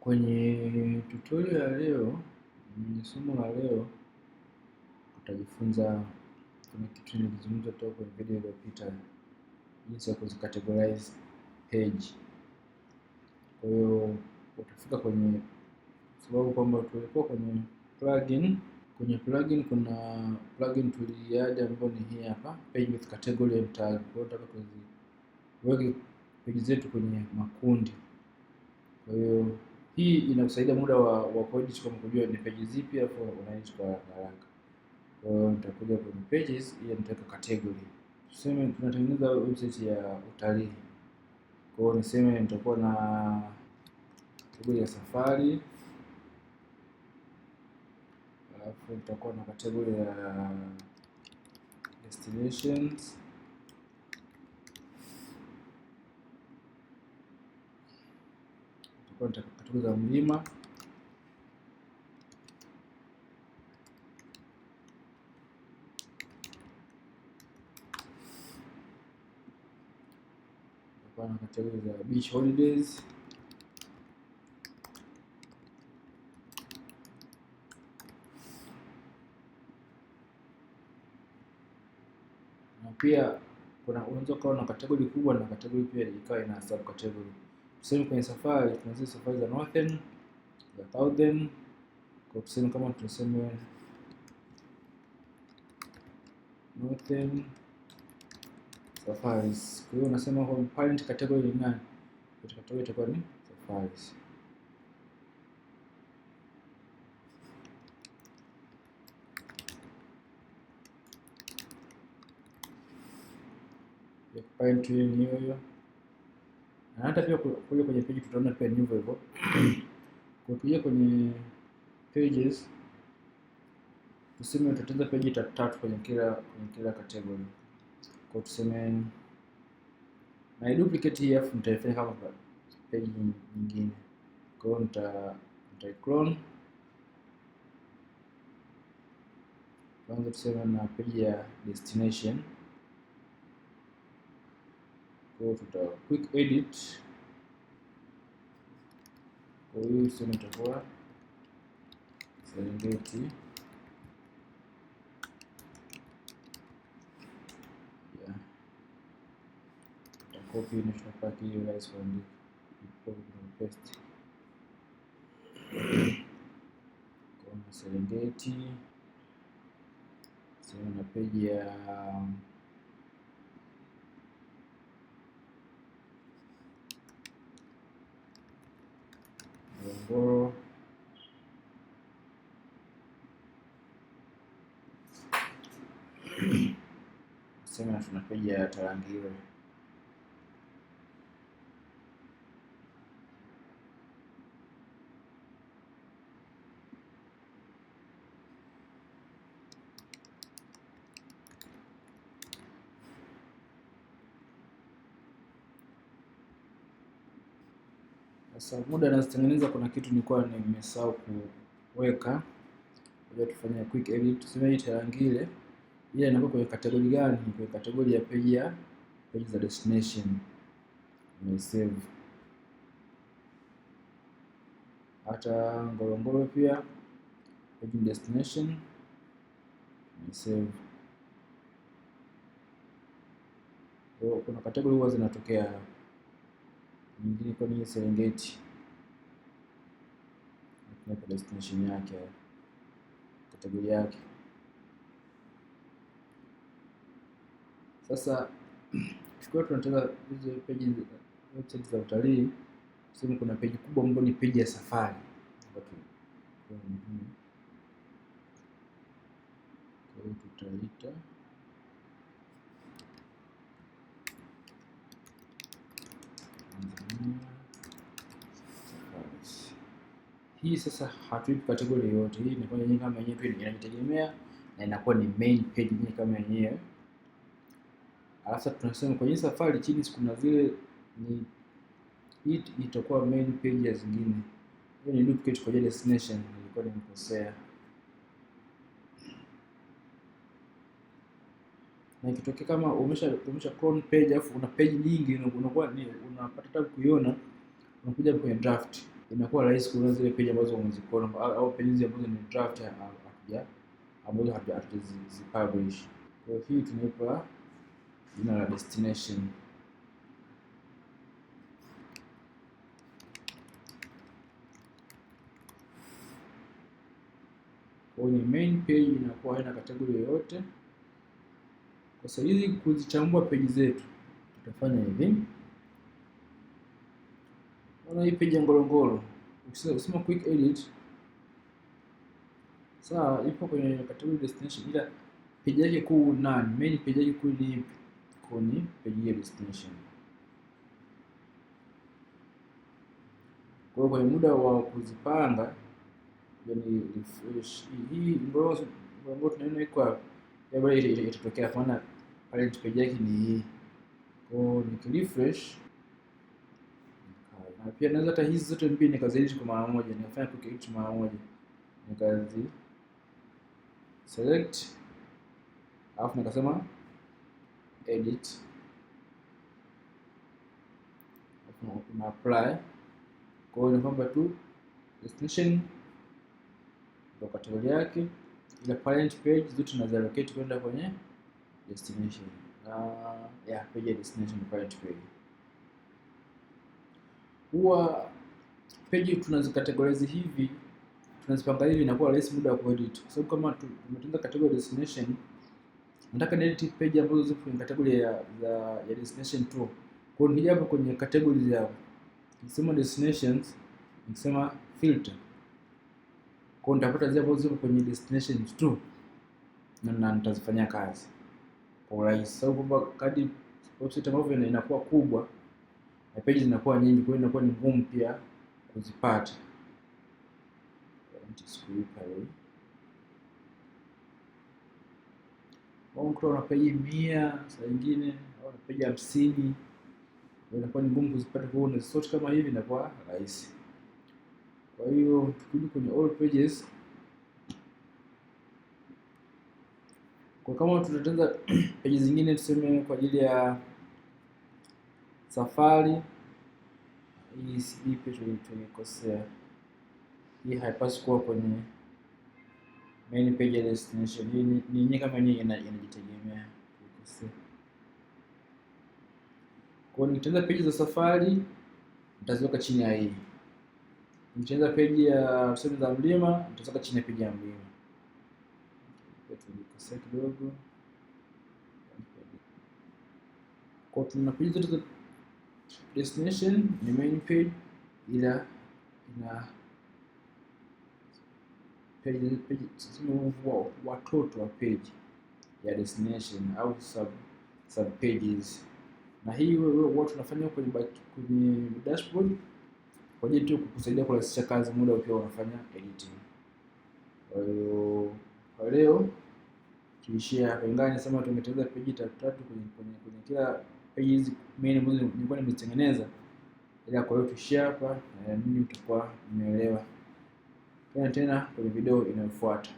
Kwenye tutorial ya leo, kwenye somo la leo tutajifunza, kuna kitu nilizungumza toka kwenye video iliyopita, jinsi ya kuzicategorize page. Kwa hiyo utafika kwenye, sababu kwamba tulikuwa kwenye plugin. Kwenye plugin kuna plugin tuliadd ambayo ni hii hapa, page with category and tag. Kwa hiyo tutaka tuziweke page zetu kwenye makundi. Kwa hiyo hii inakusaidia muda wa kuedit, kama kujua ni page zipi afu unaedit kwa haraka. Kwa hiyo nitakuja kwenye pages, ili nitaweka category. Tuseme tunatengeneza website ya utalii. Kwa hiyo niseme nitakuwa na category ya safari, alafu nitakuwa na category ya destinations, nitakuwa na category za mlima, na category za beach holidays, na pia unaweza kuwa na category kubwa na category pia ikawa ina sub category. Tuseme kwenye safari tunaweza safari za northern, za southern. Kwa tuseme kama tunasema northern safaris. Kwa hiyo unasema kwa parent category ni nani? Category itakuwa ni safaris. Ya parent ni hiyo. Na hata pia kule kwenye page tutaona pia ni hivyo hivyo. Kwa kuja kwenye pages, tuseme tutatengeneza page tatu kwenye kila category. Kwa tuseme na duplicate hii afu nitaifanya kama page nyingine. Kwa hiyo nita clone. Kwanza tuseme na page ya destination. Kwa hiyo tuta quick edit. Kwa hiyo tuseme itakuwa Serengeti. Yeah. Copy na tutapaki hiyo rise kuandika. Paste. Kwa Serengeti. Sema na page ya Ngorongoro. Sema tuna page ya Tarangire. Sasa muda nazitengeneza, kuna kitu nilikuwa nimesahau kuweka. Ngoja tufanye quick edit. Tuseme hii Tarangire, ile inakuwa kwenye category gani? Kwenye category ya page za destination. Ni save. Hata Ngorongoro pia page destination ni save. Kwa kuna category huwa zinatokea. Nyingine kwa ni Serengeti. Na destination yake, category yake. Sasa tukiwa tunataka hizo page website za utalii, tuseme kuna page kubwa ambayo ni page ya safari. Kwa hiyo tutaita hii. Sasa hatuipi category yote. Hii ni kwa yenyewe kama yenyewe pia inajitegemea na inakuwa ni main page yenyewe kama yenyewe. Alafu tunasema kwenye safari chini kuna zile ni hii itakuwa main page ya zingine. Hiyo ni duplicate kwa destination, nilikuwa nimekosea. Na ikitokea kama umesha clone page afu una page nyingi, unakuwa unapata tabu kuiona, unakuja kwenye draft. inakuwa rahisi kuona zile page ambazo umezikona au page ambazo ni draft ambazo hatujazipublish. Kwa hiyo hii tunaipa jina la destination. Kwa ni main page inakuwa haina category yoyote. Kwa sasa hizi kuzichambua page zetu tutafanya hivi. Ona hii page ya Ngorongoro. Ukisema quick edit, sawa, ipo kwenye category destination, ila page yake kuu nani? Main page yake kuu ni kwenye page ya destination. Kwa hiyo kwenye muda wa kuzipanga, yani refresh hii Ngorongoro tunaona iko hapa, labda itatokea kama parent page yake ni hii. Kwa hiyo nikirefresh, na pia naweza hata hizi zote mbili nikaziedit kwa mara moja, nikafanya quick edit mara moja, nikazi select alafu nikasema edit, alafu na apply. Kwa hiyo ni kwamba tu destination ndio category yake, ila parent page zote tunaziallocate kwenda kwenye destination. Page ya destination ni parent page. Huwa page tunazikategorize hivi, tunazipanga hivi, inakuwa rahisi muda wa kuedit, kwa sababu kama tumetenga category destination, nataka ni edit page ambazo zipo kwenye category ya destination tu. Kwa hiyo nikija hapo kwenye categories yao, nikisema destinations, nikisema filter, kwa hiyo nitapata zile ambazo zipo kwenye destinations tu na nitazifanyia kazi kwa urahisi, sababu kwamba kadri website ambavyo inakuwa kubwa na pages zinakuwa nyingi, kwa hiyo inakuwa ni ngumu pia kuzipata. Kwa na page 100 saa nyingine au na page 50, inakuwa ni ngumu kuzipata. Kwa hiyo sort kama hivi inakuwa rahisi. Kwa hiyo tukirudi kwenye all pages, kwa kama tutatenga pages zingine tuseme kwa ajili ya safari, hii page tulikosea, hii haipaswi kuwa kwenye main page ya destination. Hii ni yenyewe kama yenyewe inajitegemea. Kwa hiyo nikitengeneza page za safari nitaziweka chini ya hii. Nikitengeneza page ya tuseme za mlima nitaziweka chini ya page ya mlima. Tulikosea kidogo. Kwa tuna page zote za destination ni main page, ila ina page watoto wa page ya destination au sub pages, na hii wewe tunafanya kwenye dashboard kwa ajili tu kukusaidia kurahisisha kazi muda ukiwa unafanya editing. Kwa hiyo kwa leo tuishie hapa, ingawa nisema tungetengeneza page tatu kwenye kila page hizi main ambazo nilikuwa nimetengeneza, ila kwa hiyo tuishie hapa na mimi tutakuwa nimeelewa. Tena kwenye video inayofuata.